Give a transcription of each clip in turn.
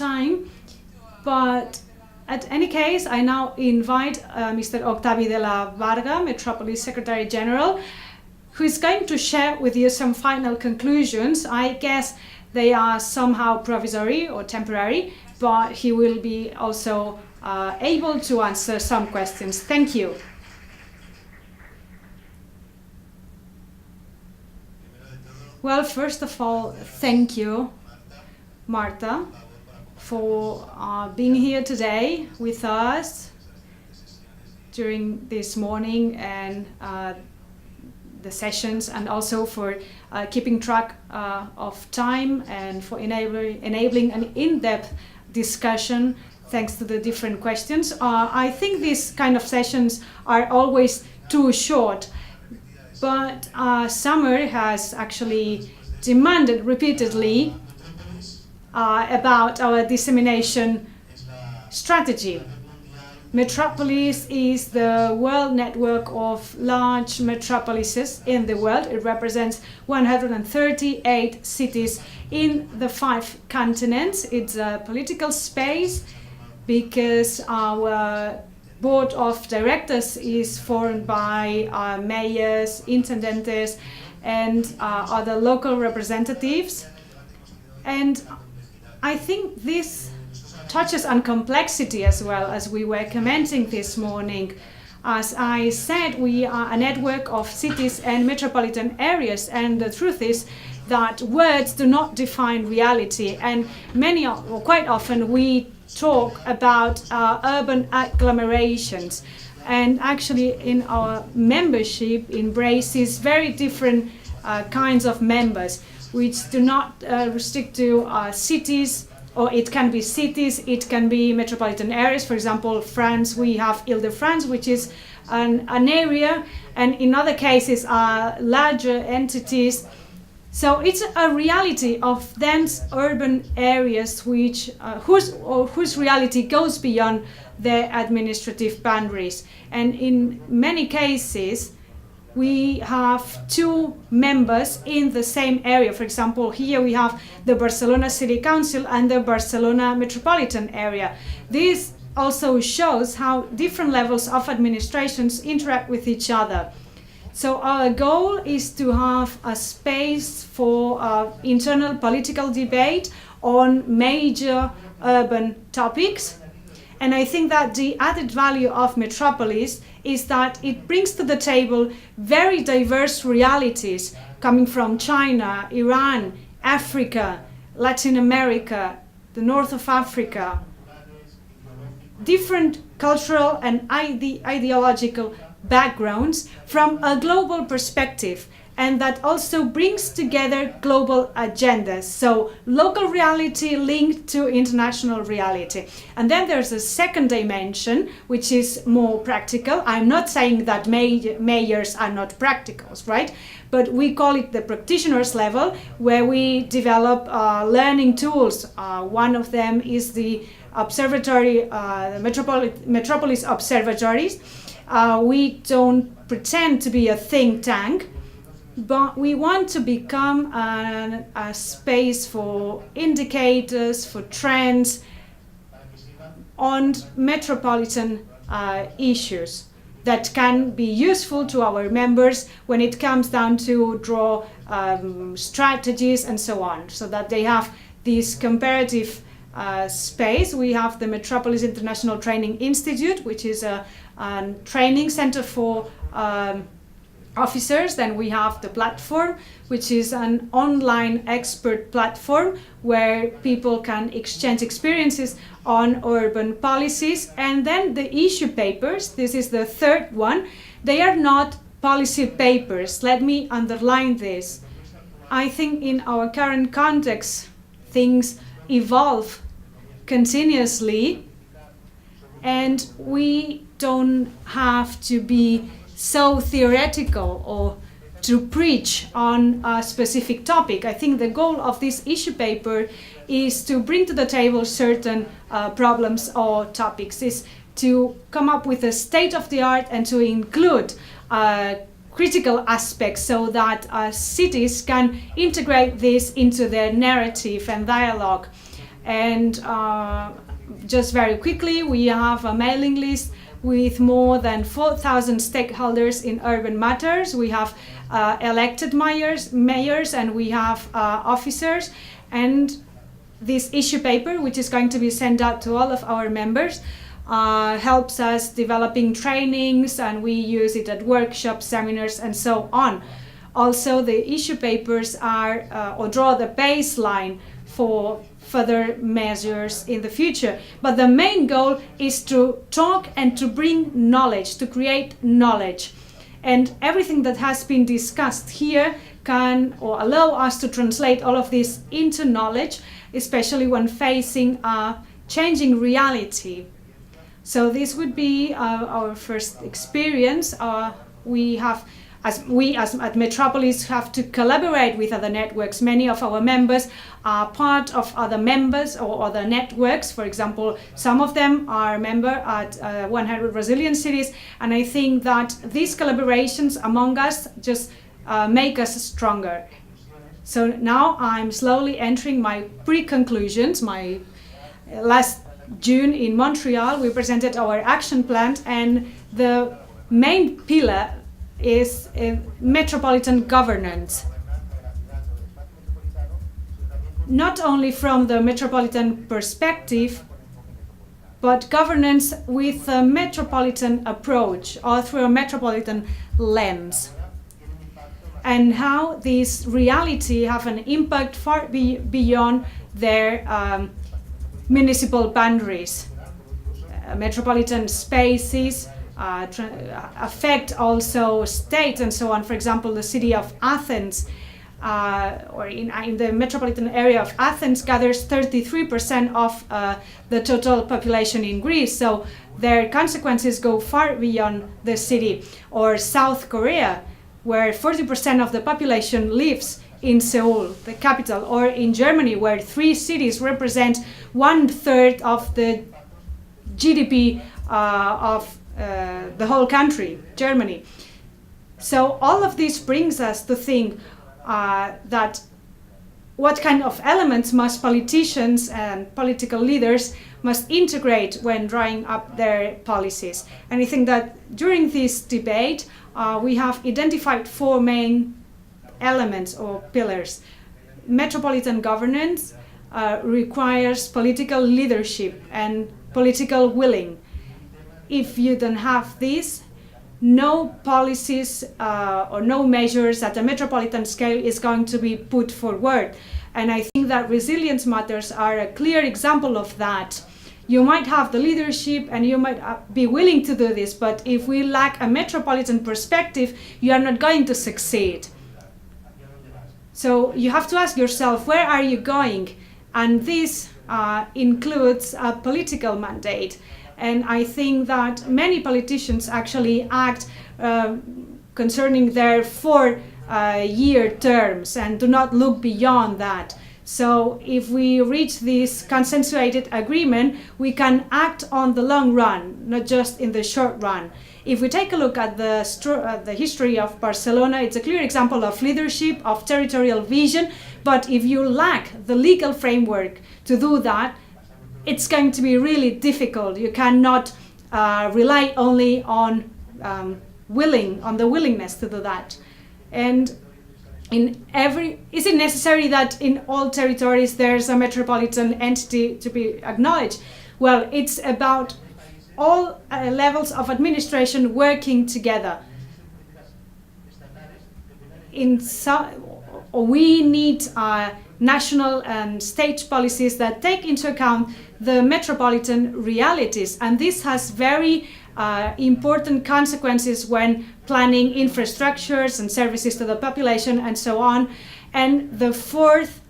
time. But at any case, I now invite Mr. Octavi de la Varga, Metropolis Secretary General, who is going to share with you some final conclusions. I guess they are somehow provisory or temporary, but he will be also able to answer some questions. Thank you. Well, first of all, thank you, Marta, for being here today with us during this morning and the sessions, and also for keeping track of time and for enabling an in-depth discussion thanks to the different questions. I think these kind of sessions are always too short, but summer has actually demanded repeatedly about our dissemination strategy. Metropolis is the world network of large metropolises in the world. It represents 138 cities in the 5 continents. It's a political space because our board of directors is formed by mayors, intendentes, and other local representatives. And I think this touches on complexity as well, as we were commenting this morning. As I said, we are a network of cities and metropolitan areas, and the truth is that words do not define reality, and quite often we talk about urban agglomerations, and actually in our membership embraces very different kinds of members, which do not restrict to cities, or it can be cities, it can be metropolitan areas. For example, France, we have Ile-de-France, which is an area, and in other cases larger entities. So it's a reality of dense urban areas which whose reality goes beyond the administrative boundaries. And in many cases, we have 2 members in the same area. For example, here we have the Barcelona City Council and the Barcelona Metropolitan Area. This also shows how different levels of administrations interact with each other. So our goal is to have a space for internal political debate on major urban topics. And I think that the added value of Metropolis is that it brings to the table very diverse realities coming from China, Iran, Africa, Latin America, the north of Africa, different cultural and ideological backgrounds from a global perspective, and that also brings together global agendas. So local reality linked to international reality. And then there's a second dimension, which is more practical. I'm not saying that mayors are not practicals, right? But we call it the practitioners level, where we develop learning tools. One of them is the observatory, the Metropolis Observatories. We don't pretend to be a think tank, but we want to become a space for indicators, for trends on metropolitan issues that can be useful to our members when it comes down to draw strategies and so on, so that they have this comparative space. We have the Metropolis International Training Institute, which is a training center for officers. Then we have the platform, which is an online expert platform where people can exchange experiences on urban policies. And then the issue papers, this is the third one. They are not policy papers. Let me underline this. I think in our current context, things evolve continuously, and we don't have to be so theoretical or to preach on a specific topic. I think the goal of this issue paper is to bring to the table certain problems or topics, is to come up with a state of the art and to include critical aspects so that cities can integrate this into their narrative and dialogue. And just very quickly, we have a mailing list with more than 4,000 stakeholders in urban matters. We have elected mayors, and we have officers. And this issue paper, which is going to be sent out to all of our members, helps us developing trainings, and we use it at workshops, seminars, and so on. Also, the issue papers are or draw the baseline for further measures in the future. But the main goal is to talk and to bring knowledge, to create knowledge. And everything that has been discussed here can or allow us to translate all of this into knowledge, especially when facing a changing reality. So this would be our first experience. We at Metropolis have to collaborate with other networks. Many of our members are part of other members or other networks. For example, some of them are member at 100 Resilient Cities, and I think that these collaborations among us just make us stronger. So now I'm slowly entering my pre-conclusions. Last June in Montreal, we presented our action plan, and the main pillar is metropolitan governance. Not only from the metropolitan perspective, but governance with a metropolitan approach or through a metropolitan lens. And how this reality have an impact far beyond their municipal boundaries. Metropolitan spaces affect also states and so on. For example, the city of Athens, or in the metropolitan area of Athens, gathers 33% of the total population in Greece. So their consequences go far beyond the city. Or South Korea, where 40% of the population lives in Seoul, the capital. Or in Germany, where 3 cities represent 1/3 of the GDP of the whole country, Germany. So all of this brings us to think that what kind of elements must politicians and political leaders must integrate when drawing up their policies. And I think that during this debate, we have identified 4 main elements or pillars. Metropolitan governance requires political leadership and political willing. If you don't have this, no policies or no measures at a metropolitan scale is going to be put forward. And I think that resilience matters are a clear example of that. You might have the leadership and you might be willing to do this, but if we lack a metropolitan perspective, you are not going to succeed. So you have to ask yourself, where are you going? And this includes a political mandate. And I think that many politicians actually act concerning their 4-year terms and do not look beyond that. So if we reach this consensuated agreement, we can act on the long run, not just in the short run. If we take a look at the history of Barcelona, it's a clear example of leadership, of territorial vision. But if you lack the legal framework to do that, it's going to be really difficult. You cannot rely only on the willingness to do that. And is it necessary that in all territories there's a metropolitan entity to be acknowledged? Well, it's about all levels of administration working together. We need national and state policies that take into account the metropolitan realities, and this has very important consequences when planning infrastructures and services to the population and so on. And the 4th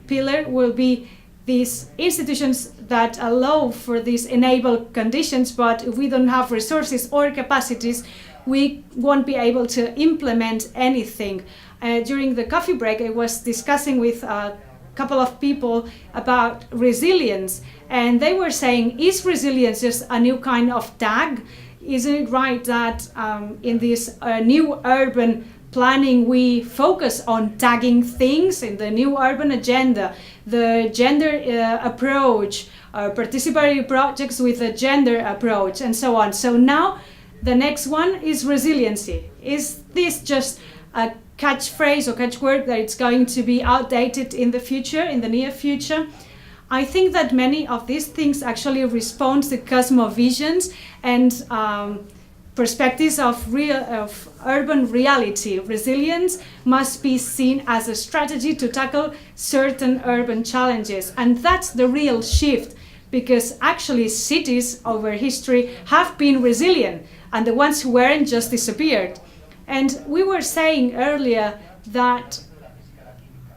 pillar will be these institutions that allow for these enable conditions, but if we don't have resources or capacities, we won't be able to implement anything. During the coffee break, I was discussing with a couple of people about resilience, and they were saying, is resilience just a new kind of tag? Isn't it right that in this new urban planning, we focus on tagging things in the new urban agenda, the gender approach, participatory projects with a gender approach, and so on. So now the next one is resiliency. Is this just a catchphrase or catchword that it's going to be outdated in the future, in the near future? I think that many of these things actually respond to cosmovisions and perspectives of urban reality. Resilience must be seen as a strategy to tackle certain urban challenges. And that's the real shift, because actually cities over history have been resilient, and the ones who weren't just disappeared. And we were saying earlier that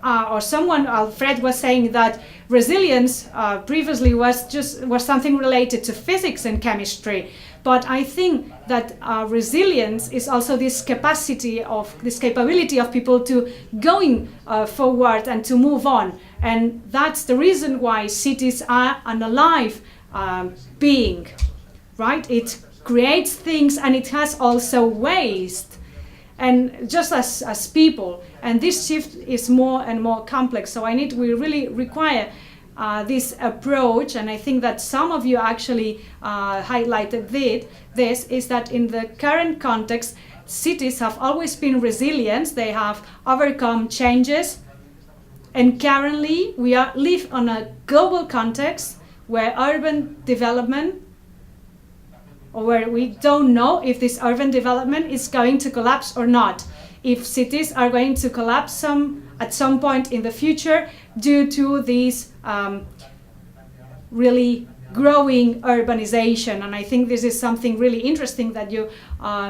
Alfred was saying that resilience previously was something related to physics and chemistry, but I think that resilience is also this capability of people to going forward and to move on, and that's the reason why cities are an alive being, right? It creates things and it has also waste. And just as people, and this shift is more and more complex. So we really require this approach, and I think that some of you actually highlighted this, is that in the current context, cities have always been resilient. They have overcome changes, and currently we live on a global context where urban development, or where we don't know if this urban development is going to collapse or not. If cities are going to collapse at some point in the future due to this really growing urbanization. And I think this is something really interesting that you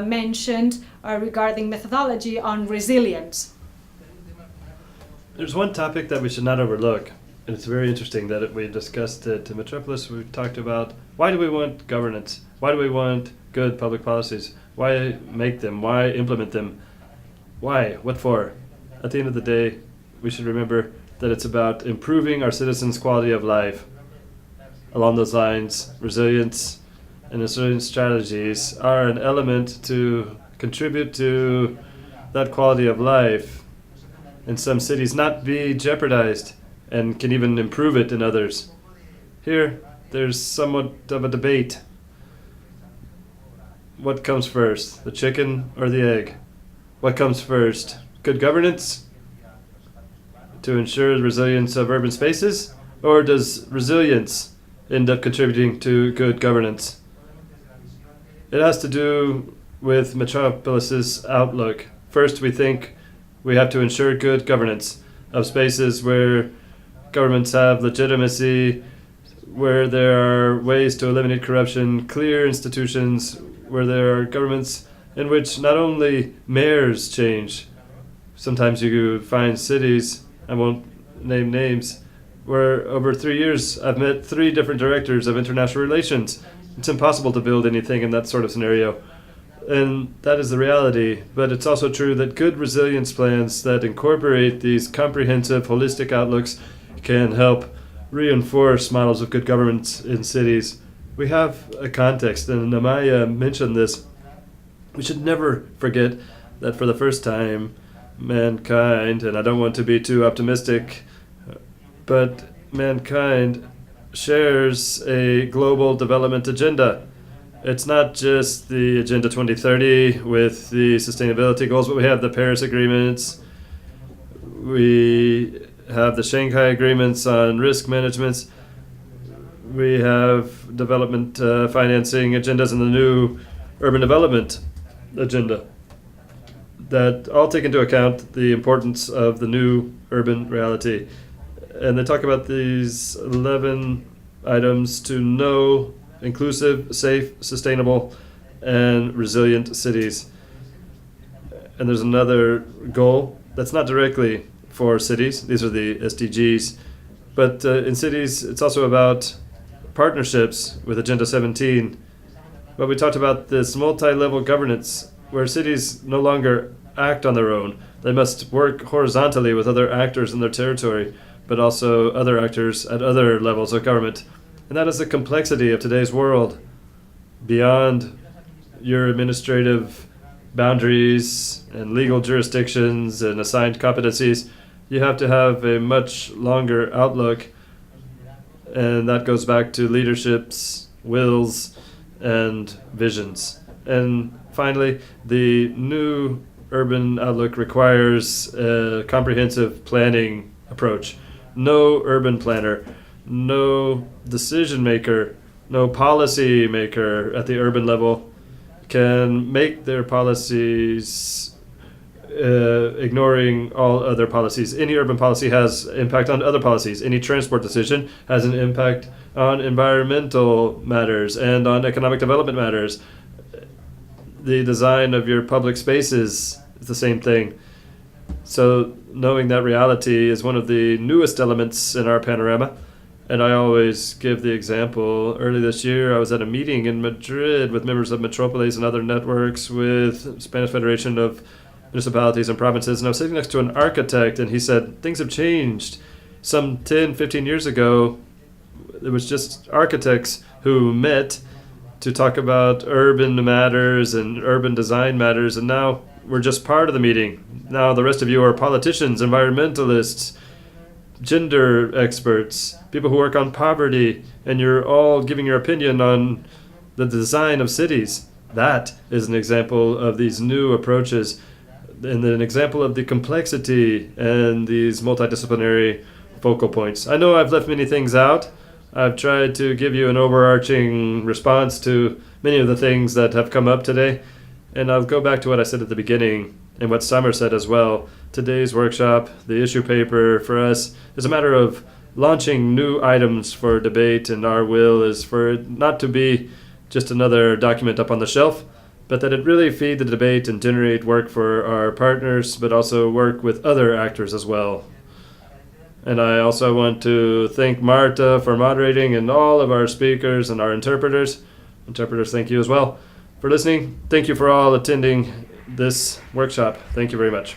mentioned regarding methodology on resilience. There's one topic that we should not overlook, and it's very interesting that we discussed it in Metropolis. We talked about, why do we want governance? Why do we want good public policies? Why make them? Why implement them? Why? What for? At the end of the day, we should remember that it's about improving our citizens' quality of life. Along those lines, resilience and resilience strategies are an element to contribute to that quality of life in some cities, not be jeopardized, and can even improve it in others. Here, there's somewhat of a debate. What comes first, the chicken or the egg? What comes first, good governance to ensure the resilience of urban spaces, or does resilience end up contributing to good governance? It has to do with Metropolis's outlook. First, we think we have to ensure good governance of spaces where governments have legitimacy, where there are ways to eliminate corruption, clear institutions, where there are governments in which not only mayors change. Sometimes you find cities, I won't name names, where over 3 years I've met 3 different directors of international relations. It's impossible to build anything in that sort of scenario. And that is the reality. But it's also true that good resilience plans that incorporate these comprehensive, holistic outlooks can help reinforce models of good governance in cities. We have a context, and Amaya mentioned this. We should never forget that for the first time, mankind, and I don't want to be too optimistic, but mankind shares a global development agenda. It's not just the Agenda 2030 with the sustainability goals, but we have the Paris agreements, we have the Shanghai agreements on risk management, we have development financing agendas in the new urban development agenda that all take into account the importance of the new urban reality. And they talk about these 11 items to know inclusive, safe, sustainable, and resilient cities. And there's another goal that's not directly for cities. These are the SDGs. But in cities, it's also about partnerships with Agenda 17. But we talked about this multi-level governance where cities no longer act on their own. They must work horizontally with other actors in their territory, but also other actors at other levels of government. And that is the complexity of today's world. Beyond your administrative boundaries and legal jurisdictions and assigned competencies. You have to have a much longer outlook, and that goes back to leadership's wills and visions. And finally, the new urban outlook requires a comprehensive planning approach. No urban planner, no decision maker, no policy maker at the urban level can make their policies ignoring all other policies. Any urban policy has impact on other policies. Any transport decision has an impact on environmental matters and on economic development matters. The design of your public spaces is the same thing. So knowing that reality is one of the newest elements in our panorama. And I always give the example. Early this year, I was at a meeting in Madrid with members of Metropolis and other networks with Spanish Federation of Municipalities and Provinces. And I was sitting next to an architect, and he said, things have changed. Some 10, 15 years ago, it was just architects who met to talk about urban matters and urban design matters. And now we're just part of the meeting. Now the rest of you are politicians, environmentalists, gender experts, people who work on poverty, and you're all giving your opinion on the design of cities. That is an example of these new approaches and an example of the complexity and these multidisciplinary focal points. I know I've left many things out. I've tried to give you an overarching response to many of the things that have come up today. And I'll go back to what I said at the beginning and what Summer said as well. Today's workshop, the issue paper for us, is a matter of launching new items for debate, and our will is for it not to be just another document up on the shelf, but that it really feed the debate and generate work for our partners, but also work with other actors as well. And I also want to thank Marta for moderating, and all of our speakers and our interpreters. Interpreters, thank you as well for listening. Thank you for all attending this workshop. Thank you very much.